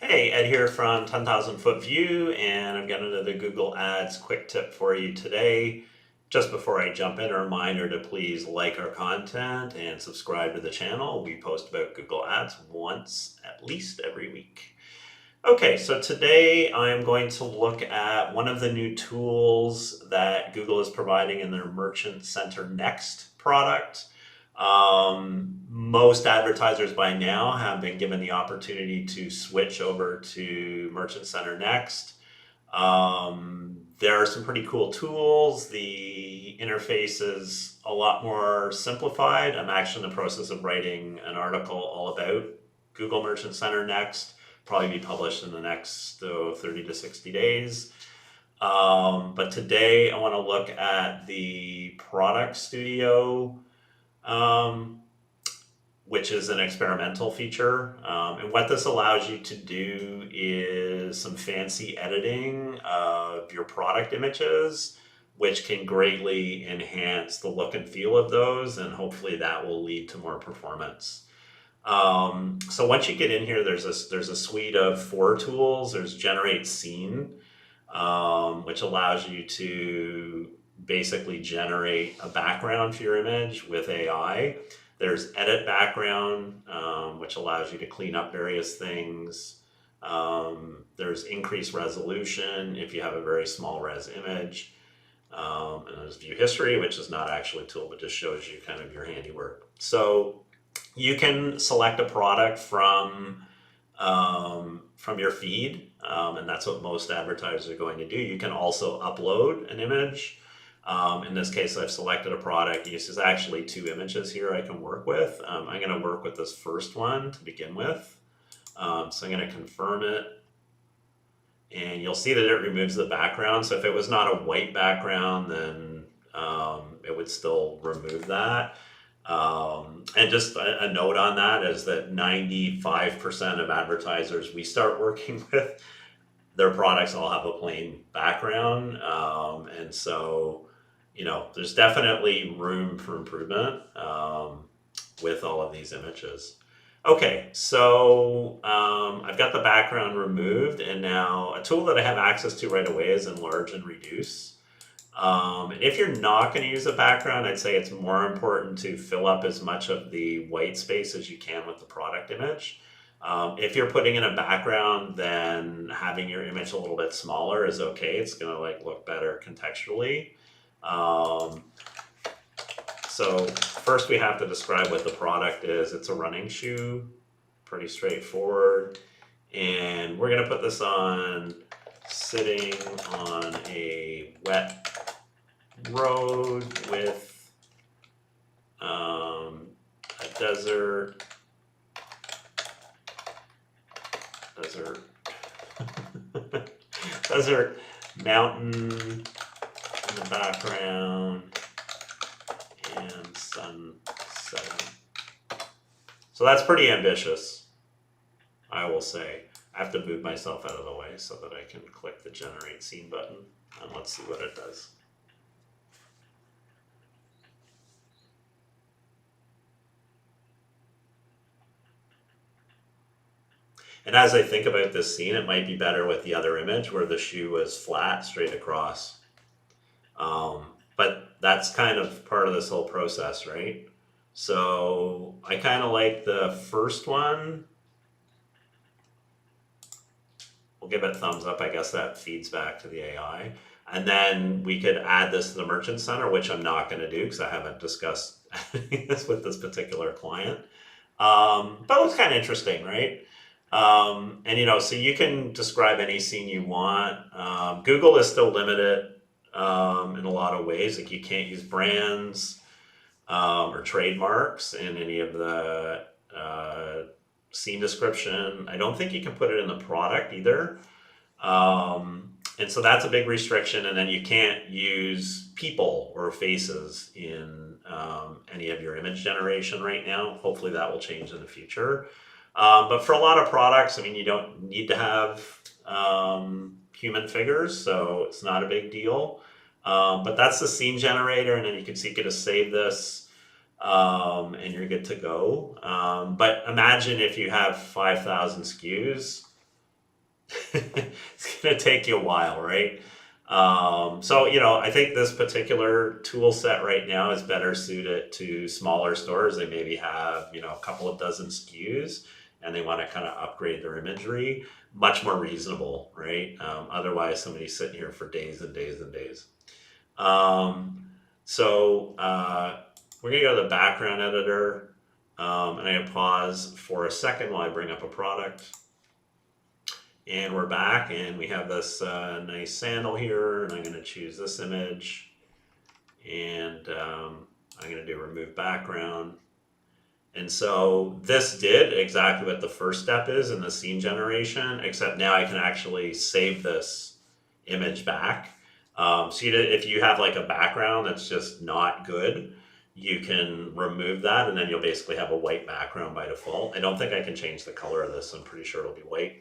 Hey, Ed here from 10,000 Foot View, and I've got another Google Ads quick tip for you today. Just before I jump in, a reminder to please like our content and subscribe to the channel. We post about Google Ads once at least every week. Okay, so today I'm going to look at one of the new tools that Google is providing in their Merchant Center Next product. Most advertisers by now have been given the opportunity to switch over to Merchant Center Next. There are some pretty cool tools. The interface is a lot more simplified. I'm actually in the process of writing an article all about Google Merchant Center Next, probably be published in the next 30 to 60 days. But today I want to look at the Product Studio, um, which is an experimental feature. And what this allows you to do is some fancy editing of your product images, which can greatly enhance the look and feel of those, and hopefully that will lead to more performance. So once you get in here, there's a suite of 4 tools. There's Generate Scene, which allows you to basically generate a background for your image with AI. There's Edit Background, which allows you to clean up various things. There's Increase Resolution if you have a very small res image. And there's View History, which is not actually a tool, but just shows you kind of your handiwork. So you can select a product from your feed, and that's what most advertisers are going to do. You can also upload an image. In this case, I've selected a product. There's actually 2 images here I can work with. I'm going to work with this first one to begin with. So I'm going to confirm it. And you'll see that it removes the background. So if it was not a white background, then it would still remove that. And just a note on that is that 95% of advertisers we start working with, their products all have a plain background. And so, there's definitely room for improvement with all of these images. Okay, so I've got the background removed, and now a tool that I have access to right away is Enlarge and Reduce. And if you're not going to use a background, I'd say it's more important to fill up as much of the white space as you can with the product image. If you're putting in a background, then having your image a little bit smaller is okay. It's going to look better contextually. So first we have to describe what the product is. It's a running shoe, pretty straightforward. And we're going to put this on sitting on a wet road with a desert desert mountain in the background and sun setting. So that's pretty ambitious, I will say. I have to move myself out of the way so that I can click the Generate Scene button, and let's see what it does. And as I think about this scene, it might be better with the other image where the shoe was flat straight across. But that's kind of part of this whole process, right? So I kind of like the first one. We'll give it a thumbs up. I guess that feeds back to the AI. And then we could add this to the Merchant Center, which I'm not going to do because I haven't discussed this with this particular client. But it was kind of interesting, right? And so you can describe any scene you want. Google is still limited in a lot of ways. Like you can't use brands or trademarks in any of the scene description. I don't think you can put it in the product either. And so that's a big restriction. And then you can't use people or faces in any of your image generation right now. Hopefully that will change in the future. But for a lot of products, you don't need to have human figures, so it's not a big deal. But that's the scene generator, and then you can just save this, and you're good to go. But imagine if you have 5,000 SKUs, It's gonna take you a while, right? So, I think this particular tool set right now is better suited to smaller stores. They maybe have, a couple of dozen SKUs and they want to kind of upgrade their imagery. Much more reasonable, right? Otherwise, somebody's sitting here for days and days and days. So we're gonna go to the background editor, and I'm gonna pause for a second while I bring up a product. And we're back, and we have this nice sandal here, and I'm gonna choose this image, and I'm gonna do remove background. And so this did exactly what the first step is in the scene generation, except now I can actually save this image back. So if you have like a background that's just not good, you can remove that and then you'll basically have a white background by default. I don't think I can change the color of this. I'm pretty sure it'll be white.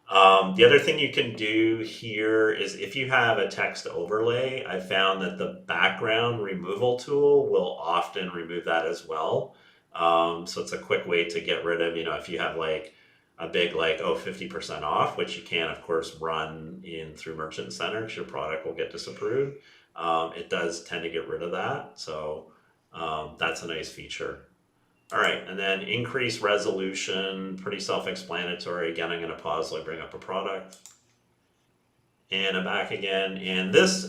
The other thing you can do here is if you have a text overlay, I found that the background removal tool will often remove that as well. So it's a quick way to get rid of, if you have like a big 50% off, which you can of course run in through Merchant Center because your product will get disapproved. It does tend to get rid of that. So that's a nice feature. All right, and then increase resolution, pretty self-explanatory. Again, I'm gonna pause while I bring up a product. And I'm back again. And this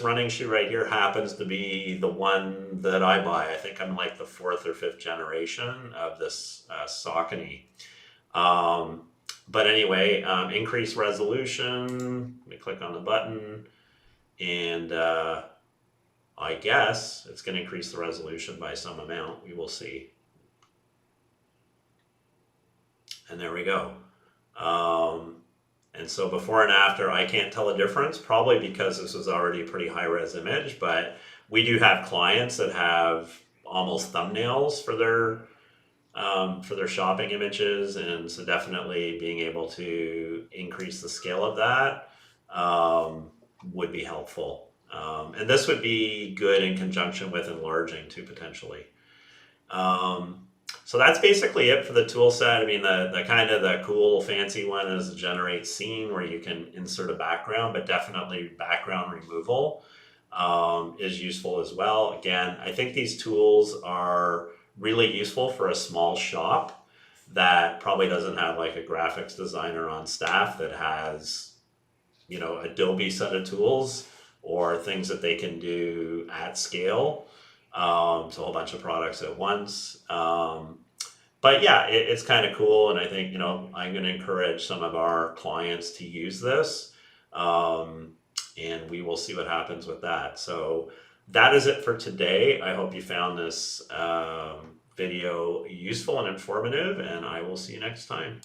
running shoe right here happens to be the one that I buy. I think I'm like the 4th or 5th generation of this Saucony. But anyway, increase resolution. Let me click on the button. And I guess it's going to increase the resolution by some amount. We will see. And there we go. And so before and after, I can't tell a difference, probably because this was already a pretty high-res image, but we do have clients that have almost thumbnails for their shopping images, and so definitely being able to increase the scale of that would be helpful. And this would be good in conjunction with enlarging too, potentially. So that's basically it for the tool set. I mean, the kind of the cool fancy one is the generate scene where you can insert a background, but definitely background removal is useful as well. Again, I think these tools are really useful for a small shop that probably doesn't have like a graphics designer on staff that has, Adobe set of tools or things that they can do at scale. So a whole bunch of products at once. But yeah, it's kind of cool. And I think, I'm going to encourage some of our clients to use this. And we will see what happens with that. So that is it for today. I hope you found this video useful and informative, and I will see you next time.